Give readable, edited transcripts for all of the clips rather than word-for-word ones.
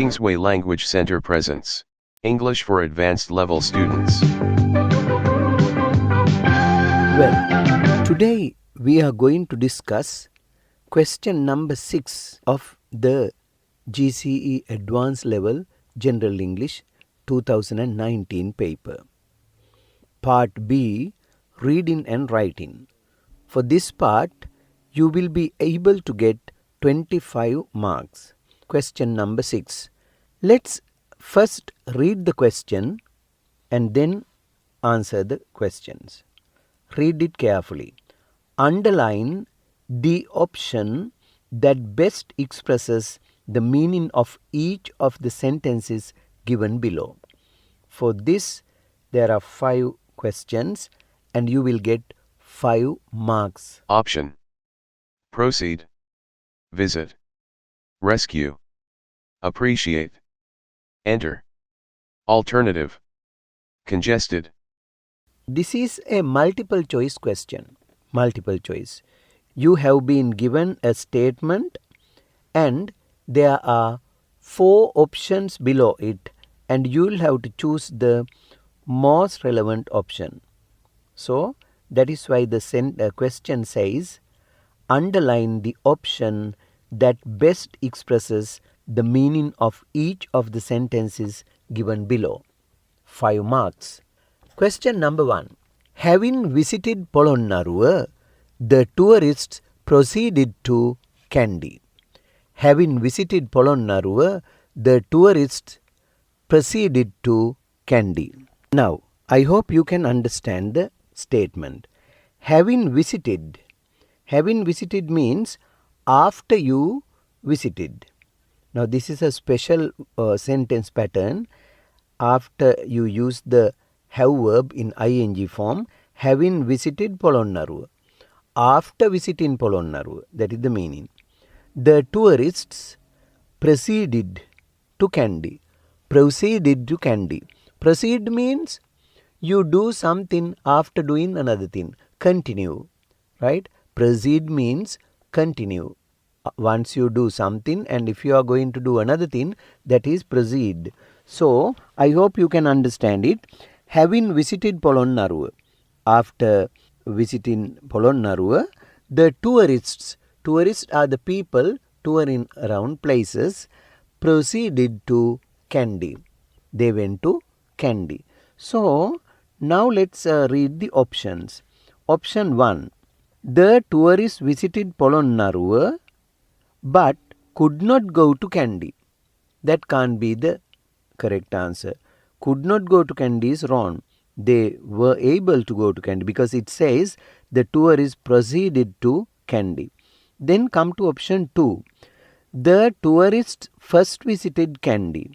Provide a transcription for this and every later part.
Kingsway Language Center presents English for Advanced Level Students. Well, today we are going to discuss question number 6 of the G.C.E. Advanced Level General English 2019 paper. Part B, Reading and Writing. For this part, you will be able to get 25 marks. Question number 6. Let's first read the question and then answer the questions. Read it carefully. Underline the option that best expresses the meaning of each of the sentences given below. For this, there are 5 questions and you will get 5 marks. Option: proceed, visit, rescue, appreciate, enter. Alternative: congested. This is a multiple choice question. Multiple choice. You have been given a statement and there are 4 options below it and you will have to choose the most relevant option. So that is why the question says, underline the option that best expresses the meaning of each of the sentences given below. 5 marks. Question number 1. Having visited Polonnaruwa, the tourists proceeded to Kandy. Having visited Polonnaruwa, the tourists proceeded to Kandy. Now, I hope you can understand the statement. Having visited means after you visited. Now, this is a special sentence pattern. After you use the have verb in ing form, having visited Polonnaruwa. After visiting Polonnaruwa, that is the meaning. The tourists proceeded to Kandy. Proceeded to Kandy. Proceed means you do something after doing another thing. Continue, right? Proceed means continue. Once you do something and if you are going to do another thing, that is proceed. So, I hope you can understand it. Having visited Polonnaruwa, after visiting Polonnaruwa, the tourists are the people touring around places, proceeded to Kandy. They went to Kandy. So, now let's read the options. Option 1. The tourists visited Polonnaruwa but could not go to Kandy. That can't be the correct answer. Could not go to Kandy is wrong. They were able to go to Kandy because it says the tourists proceeded to Kandy. Then come to option 2. The tourists first visited Kandy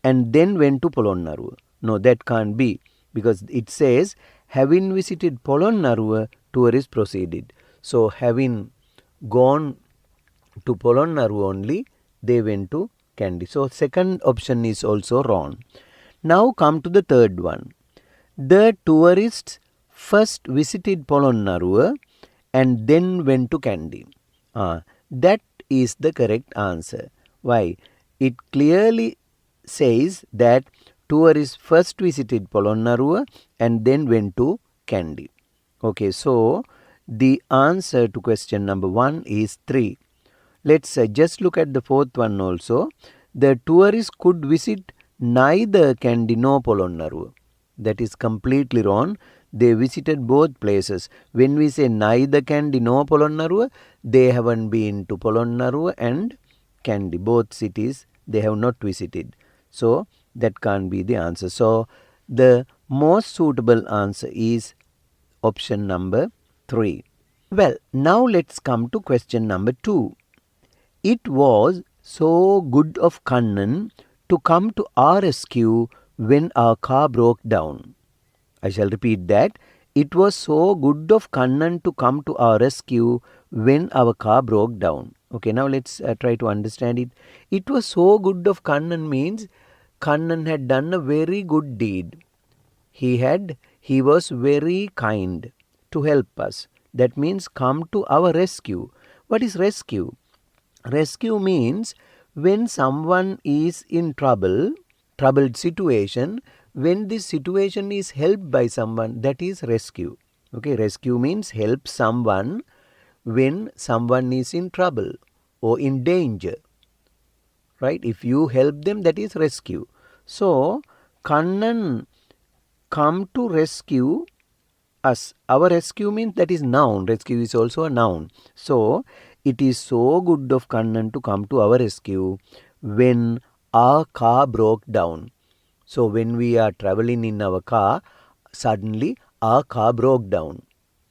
and then went to Polonnaruwa. No, that can't be because it says having visited Polonnaruwa, tourists proceeded. So having gone to Polonnaruwa only, they went to Kandy. So second option is also wrong. Now come to the third one. The tourists first visited Polonnaruwa and then went to Kandy. That is the correct answer. Why? It clearly says that tourists first visited Polonnaruwa and then went to Kandy. Okay, so the answer to question number 1 is 3. Let's just look at the fourth one also. The tourists could visit neither Kandy nor Polonnaruwa. That is completely wrong. They visited both places. When we say neither Kandy nor Polonnaruwa, they haven't been to Polonnaruwa and Kandy. Both cities they have not visited. So that can't be the answer. So the most suitable answer is option number 3. Well, now let's come to question number 2. It was so good of Kannan to come to our rescue when our car broke down. I shall repeat that. It was so good of Kannan to come to our rescue when our car broke down. Okay, now let's try to understand it. It was so good of Kannan means Kannan had done a very good deed. He was very kind to help us. That means come to our rescue. What is rescue? Rescue means when someone is in troubled situation, when this situation is helped by someone, that is rescue. Okay, rescue means help someone when someone is in trouble or in danger. Right? If you help them, that is rescue. So, Kannan come to rescue us. Our rescue means that is noun. Rescue is also a noun. So, it is so good of Kannan to come to our rescue when our car broke down. So, when we are traveling in our car, suddenly our car broke down.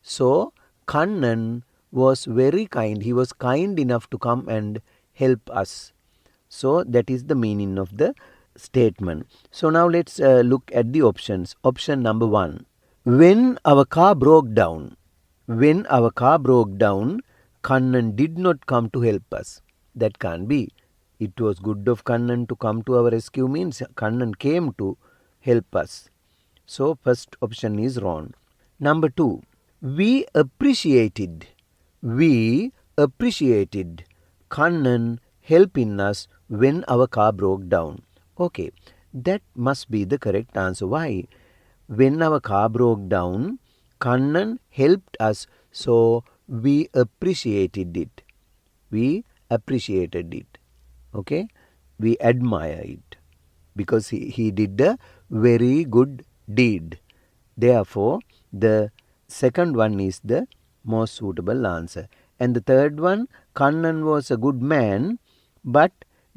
So, Kannan was very kind. He was kind enough to come and help us. So, that is the meaning of the statement. So, now let's look at the options. Option number 1. When our car broke down, Kannan did not come to help us. That can't be. It was good of Kannan to come to our rescue means Kannan came to help us. So, first option is wrong. Number 2. We appreciated Kannan helping us when our car broke down. Okay, that must be the correct answer. Why? When our car broke down, Kannan helped us, so we appreciated it. Okay, we admire it because he did a very good deed. Therefore, the second one is the most suitable answer. And the third one, Kannan was a good man but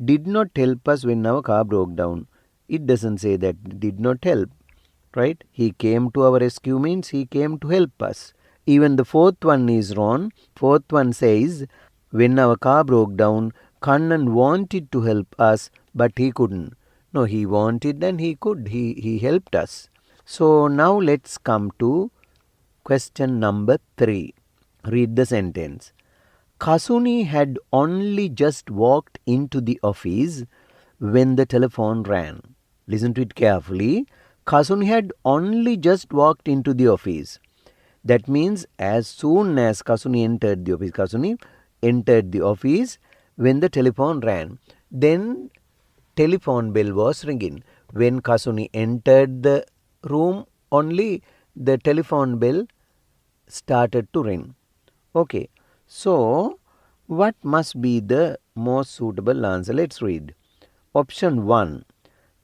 did not help us when our car broke down. It doesn't say that did not help, right? He came to our rescue means he came to help us. Even the fourth one is wrong. Fourth one says, when our car broke down, Kannan wanted to help us but he couldn't. No, he wanted and he could. He helped us. So now let's come to question number 3. Read the sentence. Kasuni had only just walked into the office when the telephone rang. Listen to it carefully. Kasuni had only just walked into the office. That means as soon as Kasuni entered the office when the telephone rang. Then telephone bell was ringing. When Kasuni entered the room, only the telephone bell started to ring. Okay, so what must be the most suitable answer? Let's read. Option 1.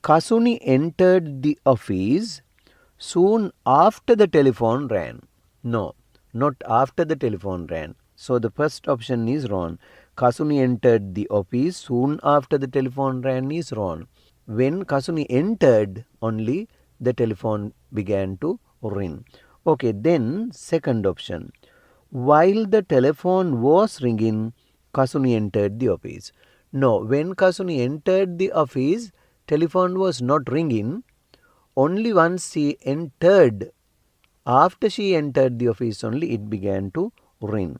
Kasuni entered the office soon after the telephone rang. No, not after the telephone rang. So the first option is wrong. Kasuni entered the office soon after the telephone rang is wrong. When Kasuni entered, only the telephone began to ring. Okay, then second option. While the telephone was ringing, Kasuni entered the office. No, when Kasuni entered the office, telephone was not ringing. Only once she entered, after she entered the office only, it began to ring.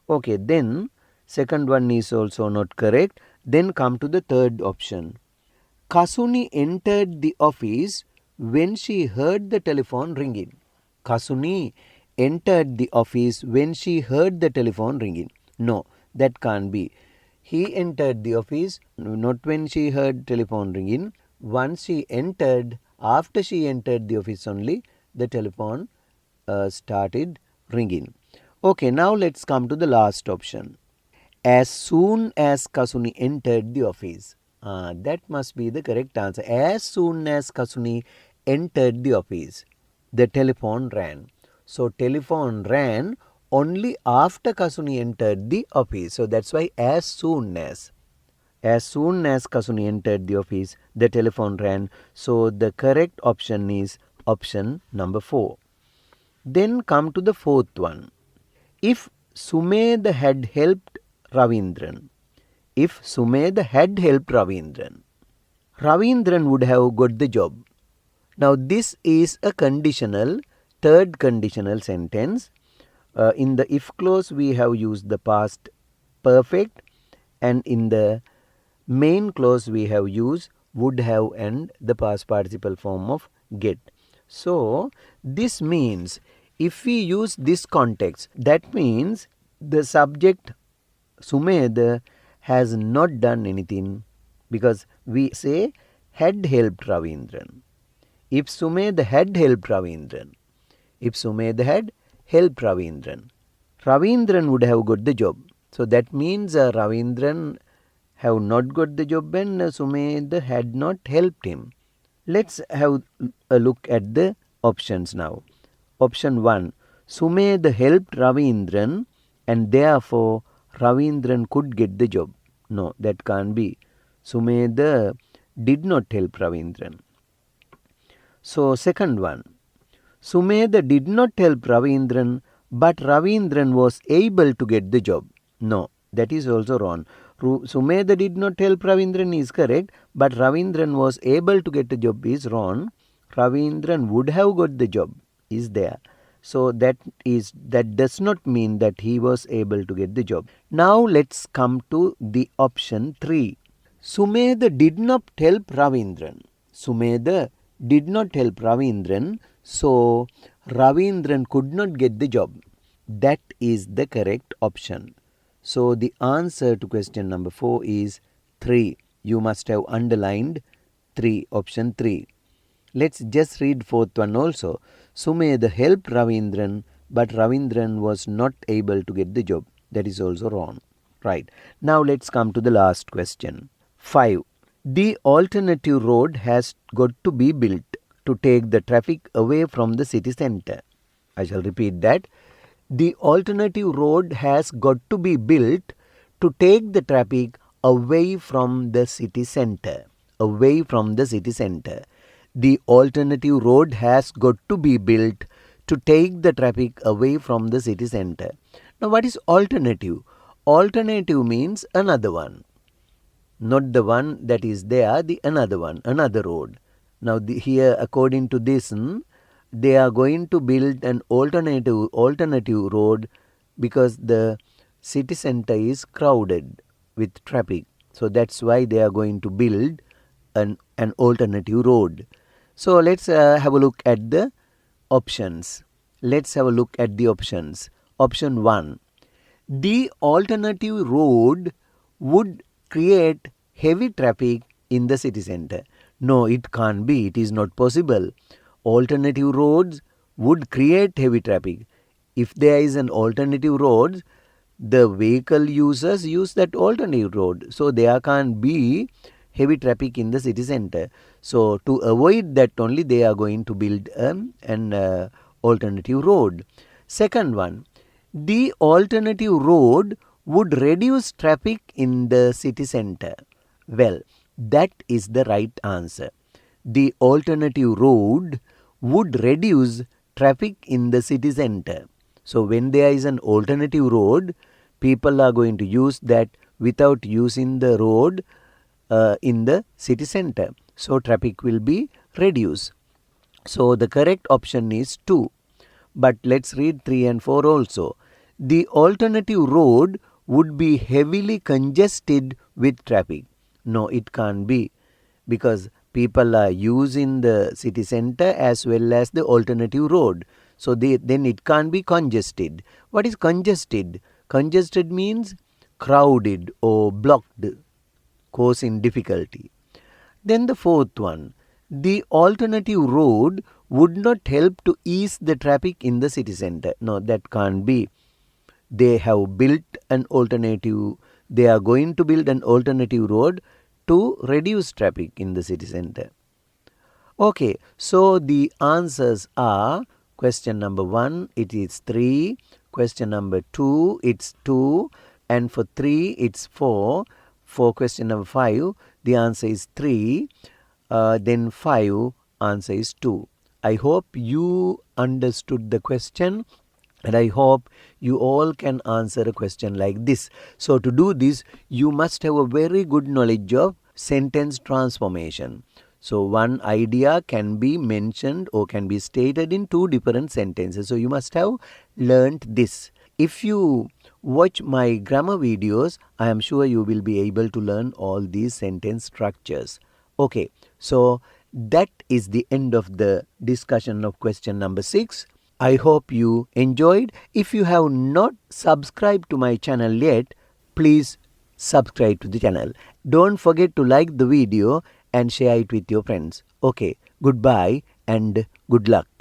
Okay, then second one is also not correct. Then come to the third option. Kasuni entered the office when she heard the telephone ringing. Kasuni entered the office when she heard the telephone ringing. No, that can't be. He entered the office not when she heard telephone ringing. Once she entered, after she entered the office only, the telephone started ringing. Okay, now let's come to the last option. As soon as Kasuni entered the office. That must be the correct answer. As soon as Kasuni entered the office, the telephone rang. So, telephone rang only after Kasuni entered the office. So, that's why as soon as Kasuni entered the office, the telephone rang. So, the correct option is option number 4. Then come to the fourth one. If Sumedha had helped Ravindran, Ravindran would have got the job. Now, this is a conditional, third conditional sentence. In the if clause, we have used the past perfect, and in the main clause, we have used would have and the past participle form of get. So, this means if we use this context, that means the subject Sumedha has not done anything because we say had helped Ravindran. If Sumedh had helped Ravindran, Ravindran would have got the job. So that means Ravindran have not got the job and Sumedh had not helped him. Let's have a look at the options now. Option 1. Sumedh helped Ravindran and therefore Ravindran could get the job. No, that can't be. Sumedh did not help Ravindran. So second one. Sumedh did not help Ravindran, but Ravindran was able to get the job. No, that is also wrong. Sumedh did not help Ravindran is correct, but Ravindran was able to get the job is wrong. Ravindran would have got the job is there. So that does not mean that he was able to get the job. Now let's come to the option 3. Sumedh did not help Ravindran. Sumedh did not help Ravindran, so Ravindran could not get the job. That is the correct option. So the answer to question number 4 is 3. You must have underlined 3, option 3. Let's just read fourth one also. Sumedh helped Ravindran, but Ravindran was not able to get the job. That is also wrong. Right. Now let's come to the last question. 5. The alternative road has got to be built to take the traffic away from the city center. I shall repeat that. The alternative road has got to be built to take the traffic away from the city center. Away from the city center. The alternative road has got to be built to take the traffic away from the city center. Now what is alternative? Alternative means another one. Not the one that is there, the another one, another road. Now here according to this, they are going to build an alternative road because the city center is crowded with traffic. So that's why they are going to build an alternative road. So let's have a look at the options. Option 1. The alternative road would create heavy traffic in the city center. No, it can't be. It is not possible. Alternative roads would create heavy traffic. If there is an alternative road, the vehicle users use that alternative road. So there can't be heavy traffic in the city center. So to avoid that only they are going to build an alternative road. Second one, the alternative road would reduce traffic in the city center. Well, that is the right answer. The alternative road would reduce traffic in the city center. So when there is an alternative road, people are going to use that without using the road in the city center. So traffic will be reduced. So the correct option is 2. But let's read 3 and 4 also. The alternative road would be heavily congested with traffic. No, it can't be, because people are using the city center as well as the alternative road. So then it can't be congested. What is congested? Congested means crowded or blocked, causing difficulty. Then the fourth one, the alternative road would not help to ease the traffic in the city center. No, that can't be. They have built an alternative, they are going to build an alternative road to reduce traffic in the city center. Okay, so the answers are question number 1, it is 3, question number 2, it's 2, and for 3, it's 4. For question number 5, the answer is 3, then 5, answer is 2. I hope you understood the question, and I hope you all can answer a question like this. So to do this, you must have a very good knowledge of sentence transformation. So one idea can be mentioned or can be stated in 2 different sentences. So you must have learnt this. If you watch my grammar videos, I am sure you will be able to learn all these sentence structures. Okay, so that is the end of the discussion of question number 6. I hope you enjoyed. If you have not subscribed to my channel yet, please subscribe to the channel. Don't forget to like the video and share it with your friends. Okay, goodbye and good luck.